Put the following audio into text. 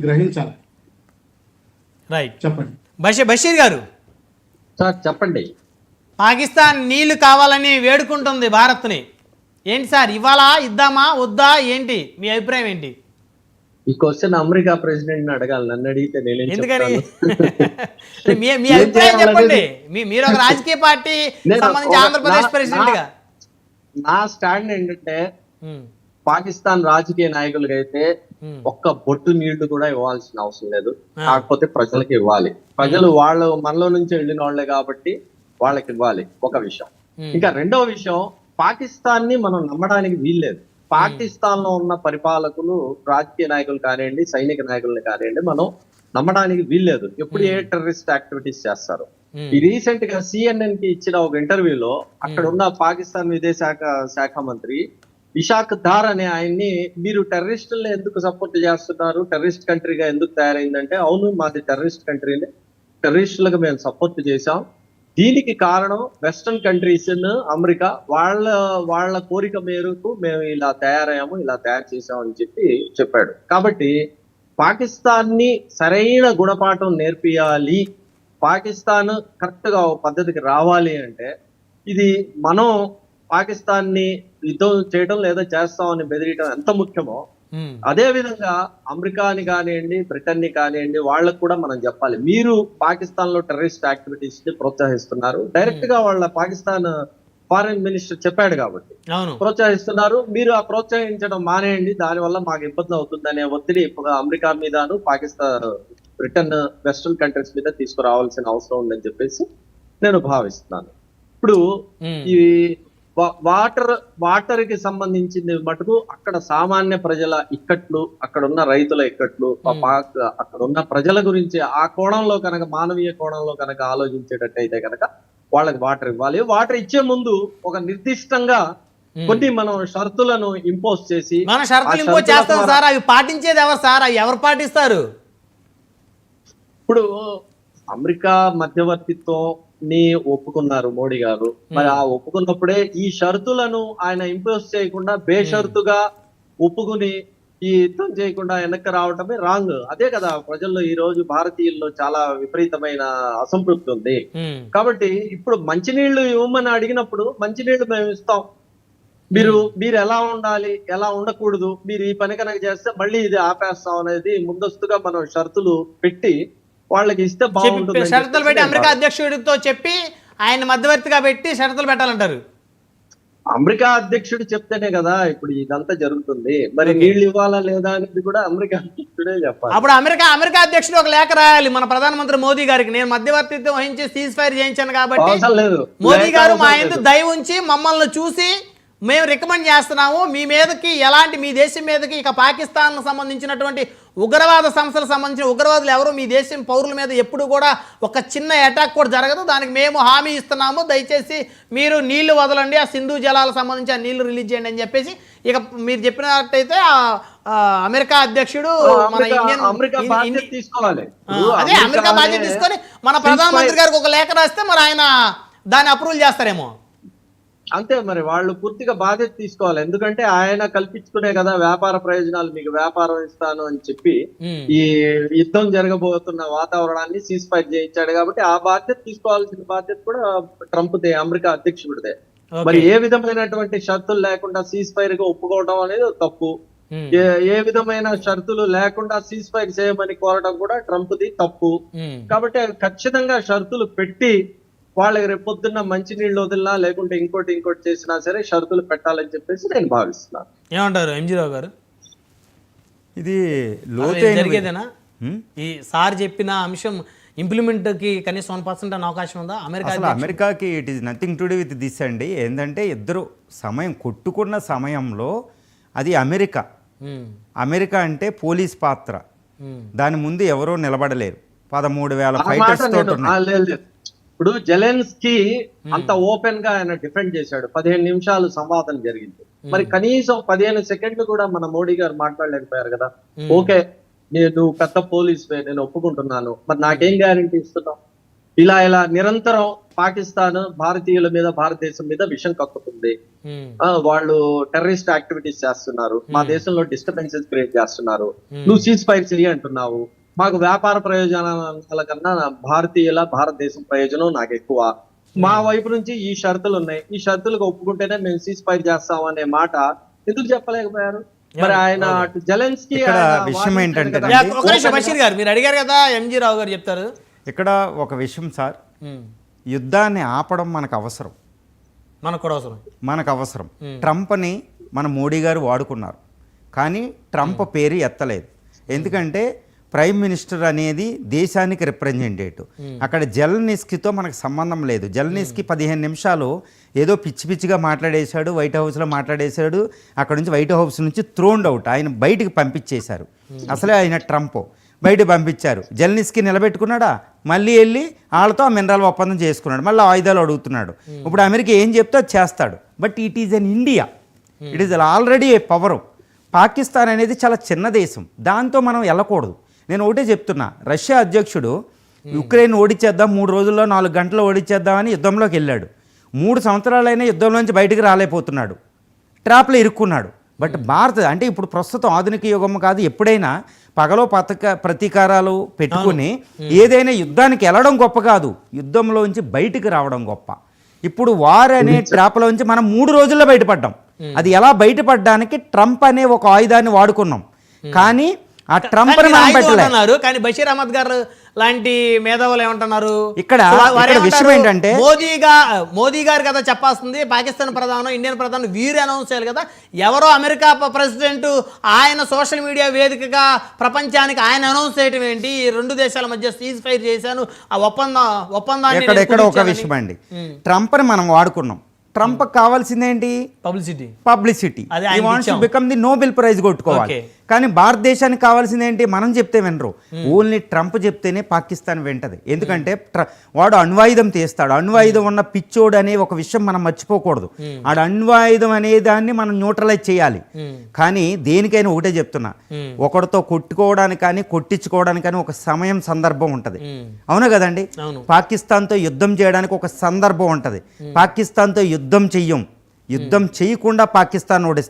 గ్రహించాలి. రైట్. చెప్పండి బషీర్ గారు, సార్ చెప్పండి. పాకిస్తాన్ నీళ్లు కావాలని వేడుకుంటుంది భారత్ని. ఏంటి సార్, ఇవాళ ఇద్దామా వద్దా, ఏంటి మీ అభిప్రాయం ఏంటి? ఈ క్వశ్చన్ అమెరికా ప్రెసిడెంట్ అడగాలి, నన్ను అడిగితే నేనేం ఎందుకని? చెప్తాను? మీ అభిప్రాయం చెప్పండి. మీరు ఒక రాజకీయ పార్టీ సంబంధించి ఆంధ్రప్రదేశ్ ప్రెసిడెంట్ గా. నా స్టాండ్ ఏంటంటే, పాకిస్తాన్ రాజకీయ నాయకులకి అయితే ఒక్క బొట్టు నీళ్లు కూడా ఇవ్వాల్సిన అవసరం లేదు, కాకపోతే ప్రజలకు ఇవ్వాలి. ప్రజలు వాళ్ళు మనలో నుంచి వెళ్ళిన వాళ్లే కాబట్టి వాళ్ళకి ఇవ్వాలి, ఒక విషయం. ఇంకా రెండవ విషయం, పాకిస్తాన్ ని మనం నమ్మడానికి వీల్లేదు. పాకిస్తాన్ లో ఉన్న పరిపాలకులు, రాజకీయ నాయకులు కానివ్వండి, సైనిక నాయకుల్ని కానివ్వండి, మనం నమ్మడానికి వీల్లేదు. ఎప్పుడు ఏ టెర్రరిస్ట్ యాక్టివిటీస్ చేస్తారు. ఈ రీసెంట్ గా సిఎన్ఎన్ కి ఇచ్చిన ఒక ఇంటర్వ్యూలో అక్కడ ఉన్న పాకిస్తాన్ విదేశాంగ శాఖ మంత్రి ఇషాక్ దార్ అనే ఆయన్ని, మీరు టెర్రరిస్టులను ఎందుకు సపోర్ట్ చేస్తున్నారు, టెర్రరిస్ట్ కంట్రీగా ఎందుకు తయారైందంటే, అవును మాది టెర్రరిస్ట్ కంట్రీనే, టెర్రరిస్టులకు మేము సపోర్ట్ చేశాం, దీనికి కారణం వెస్టర్న్ కంట్రీస్, అమెరికా వాళ్ళ కోరిక మేరకు మేము ఇలా తయారయ్యాము, ఇలా తయారు చేసాము అని చెప్పాడు. కాబట్టి పాకిస్తాన్ ని సరైన గుణపాఠం నేర్పియాలి, పాకిస్తాన్ కరెక్ట్ గా పద్ధతికి రావాలి అంటే, ఇది మనం పాకిస్తాన్ ని యుద్ధం చేయడం లేదా చేస్తామని బెదిరియడం ఎంత ముఖ్యమో, అదే విధంగా అమెరికాని కానివ్వండి, బ్రిటన్ ని కానివ్వండి, వాళ్ళకు కూడా మనం చెప్పాలి, మీరు పాకిస్తాన్ లో టెర్రరిస్ట్ యాక్టివిటీస్ ని ప్రోత్సహిస్తున్నారు. డైరెక్ట్ గా వాళ్ళ పాకిస్తాన్ ఫారెన్ మినిస్టర్ చెప్పాడు కాబట్టి ప్రోత్సహిస్తున్నారు, మీరు ఆ ప్రోత్సహించడం మానేయండి, దానివల్ల మాకు ఇబ్బంది అవుతుంది అనే ఒత్తిడి అమెరికా మీదను, పాకిస్తాన్, బ్రిటన్, వెస్టర్న్ కంట్రీస్ మీద తీసుకురావాల్సిన అవసరం ఉందని చెప్పేసి నేను భావిస్తున్నాను. ఇప్పుడు ఈ వాటర్ కి సంబంధించింది మటుకు అక్కడ సామాన్య ప్రజల ఇక్కట్లు, అక్కడ ఉన్న రైతుల ఇక్కట్లు, అక్కడ ఉన్న ప్రజల గురించి ఆ కోణంలో కనుక, మానవీయ కోణంలో కనుక ఆలోచించేటట్టయితే కనుక వాళ్ళకి వాటర్ ఇవ్వాలి. వాటర్ ఇచ్చే ముందు ఒక నిర్దిష్టంగా కొన్ని మనం షరతులను ఇంపోజ్ చేసి, అవి పాటించేది ఎవరు సార్? అవి ఎవరు పాటిస్తారు? ఇప్పుడు అమెరికా మధ్యవర్తిత్వం ని ఒప్పుకున్నారు మోడీ గారు. మరి ఆ ఒప్పుకున్నప్పుడే ఈ షరతులను ఆయన ఇంపోజ్ చేయకుండా బేషరతుగా ఒప్పుకుని ఈ యుద్ధం చేయకుండా వెనక్కి రావటమే రాంగ్. అదే కదా ప్రజల్లో ఈ రోజు భారతీయుల్లో చాలా విపరీతమైన అసంతృప్తి ఉంది. కాబట్టి ఇప్పుడు మంచినీళ్లు ఇవ్వమని అడిగినప్పుడు మంచినీళ్లు మేము ఇస్తాం, మీరు ఎలా ఉండాలి, ఎలా ఉండకూడదు, మీరు ఈ పని కనుక చేస్తే మళ్ళీ ఇది ఆపేస్తాం అనేది ముందస్తుగా మనం షరతులు పెట్టి వాళ్ళకి ఇస్తే బాగుంటుంది. షరతులు పెట్టి అమెరికా అధ్యక్షుడితో చెప్పి ఆయన మధ్యవర్తిగా పెట్టి షరతులు పెట్టాలంటారు. అమెరికా అధ్యక్షుడు చెప్తేనే కదా ఇప్పుడు ఇదంతా జరుగుతుంది. మరి నీళ్లు ఇవ్వాలా లేదా అనేది కూడా అమెరికా అధ్యక్షుడే చెప్పాలి. అప్పుడు అమెరికా అధ్యక్షుడు ఒక లేఖ రాయాలి మన ప్రధానమంత్రి మోదీ గారికి, నేను మధ్యవర్తిత్వం వహించి సీజ్ ఫైర్ చేయించాను కాబట్టి మోదీ గారు మా ఎందుకు దయ ఉంచి మమ్మల్ని చూసి మేము రికమెండ్ చేస్తున్నాము, మీ మీదకి ఎలాంటి, మీ దేశం మీదకి ఇక పాకిస్తాన్ సంబంధించినటువంటి ఉగ్రవాద సంస్థలకు సంబంధించిన ఉగ్రవాదులు ఎవరు మీ దేశం పౌరుల మీద ఎప్పుడు కూడా ఒక చిన్న అటాక్ కూడా జరగదు, దానికి మేము హామీ ఇస్తున్నాము, దయచేసి మీరు నీళ్లు వదలండి, ఆ సింధు జలాలకు సంబంధించి ఆ నీళ్లు రిలీజ్ చేయండి అని చెప్పేసి ఇక మీరు చెప్పినట్టయితే అమెరికా అధ్యక్షుడు అదే అమెరికా బాధ్యత తీసుకొని మన ప్రధానమంత్రి గారికి ఒక లేఖ రాస్తే మరి ఆయన దాన్ని అప్రూవల్ చేస్తారేమో. అంతే, మరి వాళ్ళు పూర్తిగా బాధ్యత తీసుకోవాలి. ఎందుకంటే ఆయన కల్పించుకునే కదా వ్యాపార ప్రయోజనాలు, మీకు వ్యాపారం ఇస్తాను అని చెప్పి ఈ యుద్ధం జరగబోతున్న వాతావరణాన్ని సీజ్ ఫైర్ చేయించాడు. కాబట్టి ఆ బాధ్యత తీసుకోవాల్సిన బాధ్యత కూడా ట్రంప్దే, అమెరికా అధ్యక్షుడిదే. మరి ఏ విధమైనటువంటి షరతులు లేకుండా సీజ్ ఫైర్ గా ఒప్పుకోవడం అనేది తప్పు, ఏ విధమైన షరతులు లేకుండా సీజ్ ఫైర్ చేయమని కోరడం కూడా ట్రంప్ది తప్పు. కాబట్టి ఖచ్చితంగా షరతులు పెట్టి వాళ్ళకి రేపు పొద్దున్న మంచినీళ్ళు వదిలినా లేకుంటే ఇంకోటి చేసినా సరే షరతులు పెట్టాలని చెప్పేసి నేను భావిస్తున్నాను. ఏమంటారు ఎంజీ రావు గారు? ఇది జరిగేదేనా? ఈ సార్ చెప్పిన అంశం ఇంప్లిమెంట్ కి కనీసం 1% అనే అవకాశం ఉందా? అమెరికాకి it is nothing to do with this అండి. ఏంటంటే ఇద్దరు కొట్టుకున్న సమయంలో అది అమెరికా అంటే పోలీస్ పాత్ర, దాని ముందు ఎవరో నిలబడలేరు. 13,000 ఫైటర్స్ తోటి ఉన్నాయి. ఇప్పుడు జెలెన్స్కీ అంత ఓపెన్ గా ఆయన డిఫెండ్ చేశాడు, 15 నిమిషాలు సంవాదం జరిగింది. మరి కనీసం 15 సెకండ్లు కూడా మన మోడీ గారు మాట్లాడలేకపోయారు కదా. ఓకే, నువ్వు పెద్ద పోలీస్, నేను ఒప్పుకుంటున్నాను, మరి నాకేం గ్యారంటీ ఇస్తున్నావు? ఇలా నిరంతరం పాకిస్తాన్ భారతీయుల మీద, భారతదేశం మీద విషం కక్కుతుంది. వాళ్ళు టెర్రరిస్ట్ యాక్టివిటీస్ చేస్తున్నారు, మా దేశంలో డిస్టర్బెన్సెస్ క్రియేట్ చేస్తున్నారు, నువ్వు సీజ్ ఫైర్ చెయ్యి అంటున్నావు, మాకు వ్యాపార ప్రయోజనాల కన్నా భారతీయుల, భారతదేశం ప్రయోజనం నాకు ఎక్కువ, మా వైపు నుంచి ఈ షరతులు ఉన్నాయి, ఈ షరతులకు ఒప్పుకుంటేనే మేము సీజ్ ఫైర్ చేస్తాం అనే మాట ఎందుకు చెప్పలేకపోయారు? మరి ఆయన జెలెన్స్కీ విషయం ఏంటంటే ఒక నిమిషం బషీర్ గారు, మీరు అడిగారు కదా, ఎంజీ రావు గారు చెప్తారు. ఇక్కడ ఒక విషయం సార్, యుద్ధాన్ని ఆపడం మనకు అవసరం, మనకు అవసరం. ట్రంప్ని మన మోడీ గారు వాడుకున్నారు, కానీ ట్రంప్ పేరు ఎత్తలేదు. ఎందుకంటే ప్రైమ్ మినిస్టర్ అనేది దేశానికి రిప్రజెంటేటివ్. అక్కడ జెలెన్స్కీతో మనకు సంబంధం లేదు. జెలెన్స్కీ 15 నిమిషాలు ఏదో పిచ్చి పిచ్చిగా మాట్లాడేశాడు, వైట్ హౌస్లో మాట్లాడేశాడు. అక్కడ నుంచి వైట్ హౌస్ నుంచి థ్రోన్డ్ అవుట్, ఆయన బయటికి పంపించేశారు. అసలే ఆయన ట్రంప్ బయట పంపించారు. జెలెన్స్కీ నిలబెట్టుకున్నాడా, మళ్ళీ వెళ్ళి వాళ్ళతో ఆ మినరల్ ఒప్పందం చేసుకున్నాడు, మళ్ళీ ఆయుధాలు అడుగుతున్నాడు. ఇప్పుడు అమెరికా ఏం చెప్తే అది చేస్తాడు. But it is an India, it is already A power. Pakistan అనేది చాలా చిన్న దేశం, దాంతో మనం వెళ్ళకూడదు. నేను ఒకటే చెప్తున్నా, రష్యా అధ్యక్షుడు యుక్రెయిన్ ఓడించేద్దాం, 3 రోజుల్లో 4 గంటల్లో ఓడించేద్దామని యుద్ధంలోకి వెళ్ళాడు. 3 సంవత్సరాలైనా యుద్ధంలోంచి బయటికి రాలేకపోతున్నాడు, ట్రాప్లో ఇరుక్కున్నాడు. బట్ భారత్ అంటే ఇప్పుడు ప్రస్తుతం ఆధునిక యుగం కాదు, ఎప్పుడైనా పగలో ప్రతీకారాలు పెట్టుకుని ఏదైనా యుద్ధానికి వెళ్ళడం గొప్ప కాదు, యుద్ధంలోంచి బయటికి రావడం గొప్ప. ఇప్పుడు వార్ అనే ట్రాప్లోంచి మనం 3 రోజుల్లో బయటపడ్డాం. అది ఎలా బయటపడడానికి ట్రంప్ అనే ఒక ఆయుధాన్ని వాడుకున్నాం, కానీ ఆ ట్రంప్ అన్నారు. కానీ బషీర్ అహ్మద్ గారు లాంటి మేధావులు ఏమంటున్నారు, ఇక్కడ విషయం ఏంటంటే మోదీ గారు కదా చెప్పాల్సింది, పాకిస్తాన్ ప్రధానం, ఇండియన్ ప్రధానం వీరు అనౌన్స్ చేయాలి కదా. ఎవరో అమెరికా ప్రెసిడెంట్ ఆయన సోషల్ మీడియా వేదికగా ప్రపంచానికి ఆయన అనౌన్స్ చేయడం ఏంటి? ఈ 2 దేశాల మధ్య సీజ్ ఫైర్ చేశాను, ఆ ఒప్పందాన్ని ఎక్కడ ఒక విషయం అండి, ట్రంప్ని మనం వాడుకున్నాం. ట్రంప్ కావాల్సిందేంటి? Publicity. Become the Nobel prize కొట్టుకోవాలి. కానీ భారతదేశానికి కావాల్సింది ఏంటి? మనం చెప్తే వినరు, ఓన్లీ ట్రంప్ చెప్తేనే పాకిస్తాన్ వింటది. ఎందుకంటే వాడు అణ్వాయుధం తీస్తాడు. అణ్వాయుధం ఉన్న పిచ్చోడు అనే ఒక విషయం మనం మర్చిపోకూడదు. ఆడు అణ్వాయుధం అనే దాన్ని మనం న్యూట్రలైజ్ చేయాలి. కానీ దేనికైనా ఒకటే చెప్తున్నా, ఒకరితో కొట్టుకోవడానికి కానీ కొట్టించుకోవడానికి కానీ ఒక సమయం, సందర్భం ఉంటుంది. అవునా కదండి? పాకిస్తాన్తో యుద్ధం చేయడానికి ఒక సందర్భం ఉంటుంది. పాకిస్తాన్తో యుద్ధం చెయ్యం, యుద్ధం చేయకుండా పాకిస్తాన్ ఓడిస్తాం.